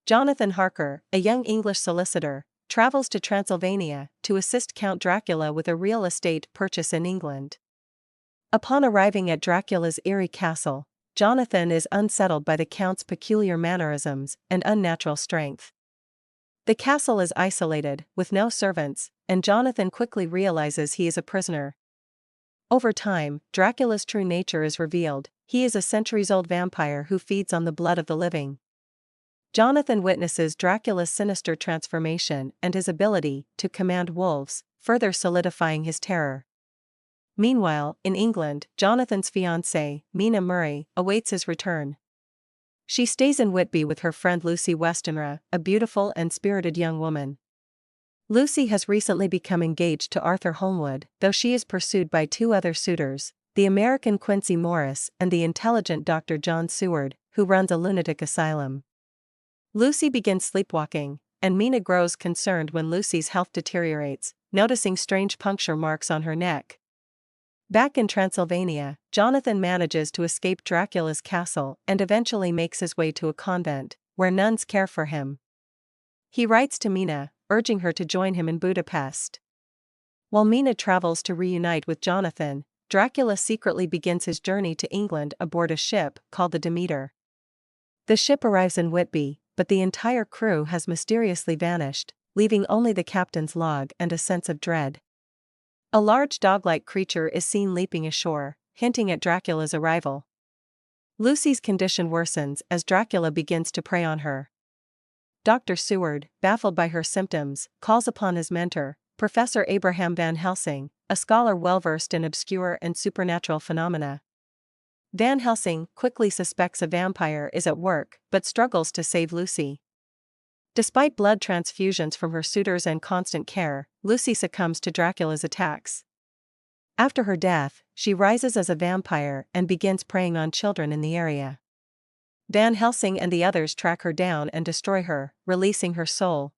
Jonathan Harker, a young English solicitor, travels to Transylvania to assist Count Dracula with a real estate purchase in England. Upon arriving at Dracula's eerie castle, Jonathan is unsettled by the Count's peculiar mannerisms and unnatural strength. The castle is isolated, with no servants, and Jonathan quickly realizes he is a prisoner. Over time, Dracula's true nature is revealed. He is a centuries-old vampire who feeds on the blood of the living. Jonathan witnesses Dracula's sinister transformation and his ability to command wolves, further solidifying his terror. Meanwhile, in England, Jonathan's fiancée, Mina Murray, awaits his return. She stays in Whitby with her friend Lucy Westenra, a beautiful and spirited young woman. Lucy has recently become engaged to Arthur Holmwood, though she is pursued by two other suitors, the American Quincy Morris and the intelligent Dr. John Seward, who runs a lunatic asylum. Lucy begins sleepwalking, and Mina grows concerned when Lucy's health deteriorates, noticing strange puncture marks on her neck. Back in Transylvania, Jonathan manages to escape Dracula's castle and eventually makes his way to a convent, where nuns care for him. He writes to Mina, urging her to join him in Budapest. While Mina travels to reunite with Jonathan, Dracula secretly begins his journey to England aboard a ship called the Demeter. The ship arrives in Whitby, but the entire crew has mysteriously vanished, leaving only the captain's log and a sense of dread. A large dog-like creature is seen leaping ashore, hinting at Dracula's arrival. Lucy's condition worsens as Dracula begins to prey on her. Dr. Seward, baffled by her symptoms, calls upon his mentor, Professor Abraham Van Helsing, a scholar well-versed in obscure and supernatural phenomena. Van Helsing quickly suspects a vampire is at work, but struggles to save Lucy. Despite blood transfusions from her suitors and constant care, Lucy succumbs to Dracula's attacks. After her death, she rises as a vampire and begins preying on children in the area. Van Helsing and the others track her down and destroy her, releasing her soul.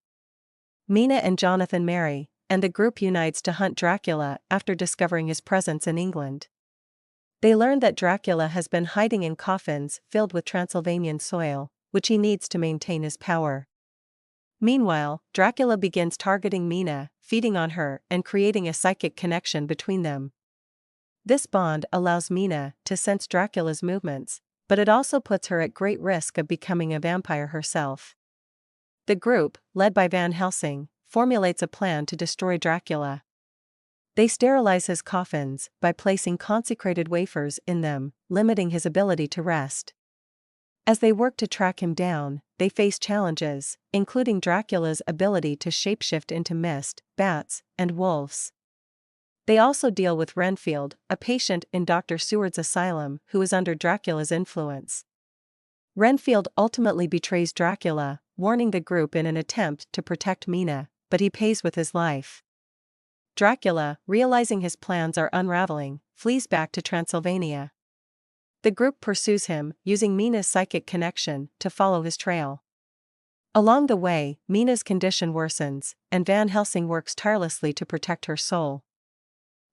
Mina and Jonathan marry, and the group unites to hunt Dracula after discovering his presence in England. They learn that Dracula has been hiding in coffins filled with Transylvanian soil, which he needs to maintain his power. Meanwhile, Dracula begins targeting Mina, feeding on her and creating a psychic connection between them. This bond allows Mina to sense Dracula's movements, but it also puts her at great risk of becoming a vampire herself. The group, led by Van Helsing, formulates a plan to destroy Dracula. They sterilize his coffins by placing consecrated wafers in them, limiting his ability to rest. As they work to track him down, they face challenges, including Dracula's ability to shapeshift into mist, bats, and wolves. They also deal with Renfield, a patient in Dr. Seward's asylum who is under Dracula's influence. Renfield ultimately betrays Dracula, warning the group in an attempt to protect Mina, but he pays with his life. Dracula, realizing his plans are unraveling, flees back to Transylvania. The group pursues him, using Mina's psychic connection to follow his trail. Along the way, Mina's condition worsens, and Van Helsing works tirelessly to protect her soul.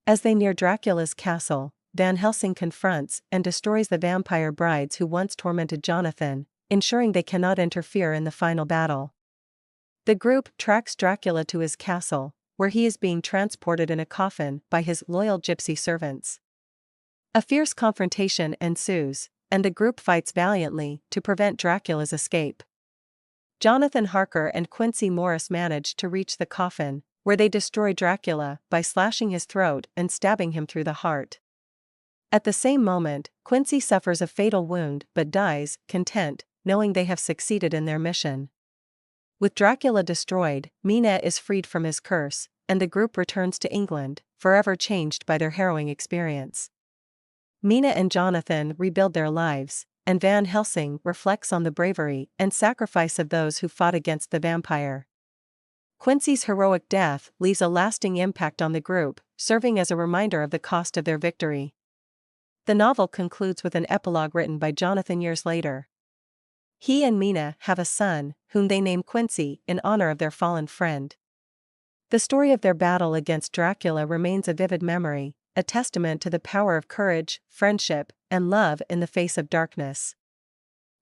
As they near Dracula's castle, Van Helsing confronts and destroys the vampire brides who once tormented Jonathan, ensuring they cannot interfere in the final battle. The group tracks Dracula to his castle, where he is being transported in a coffin by his loyal gypsy servants. A fierce confrontation ensues, and the group fights valiantly to prevent Dracula's escape. Jonathan Harker and Quincy Morris manage to reach the coffin, where they destroy Dracula by slashing his throat and stabbing him through the heart. At the same moment, Quincy suffers a fatal wound but dies, content, knowing they have succeeded in their mission. With Dracula destroyed, Mina is freed from his curse, and the group returns to England, forever changed by their harrowing experience. Mina and Jonathan rebuild their lives, and Van Helsing reflects on the bravery and sacrifice of those who fought against the vampire. Quincy's heroic death leaves a lasting impact on the group, serving as a reminder of the cost of their victory. The novel concludes with an epilogue written by Jonathan years later. He and Mina have a son, whom they name Quincy in honor of their fallen friend. The story of their battle against Dracula remains a vivid memory, a testament to the power of courage, friendship, and love in the face of darkness.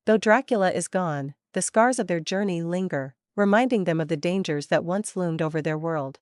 Though Dracula is gone, the scars of their journey linger, reminding them of the dangers that once loomed over their world.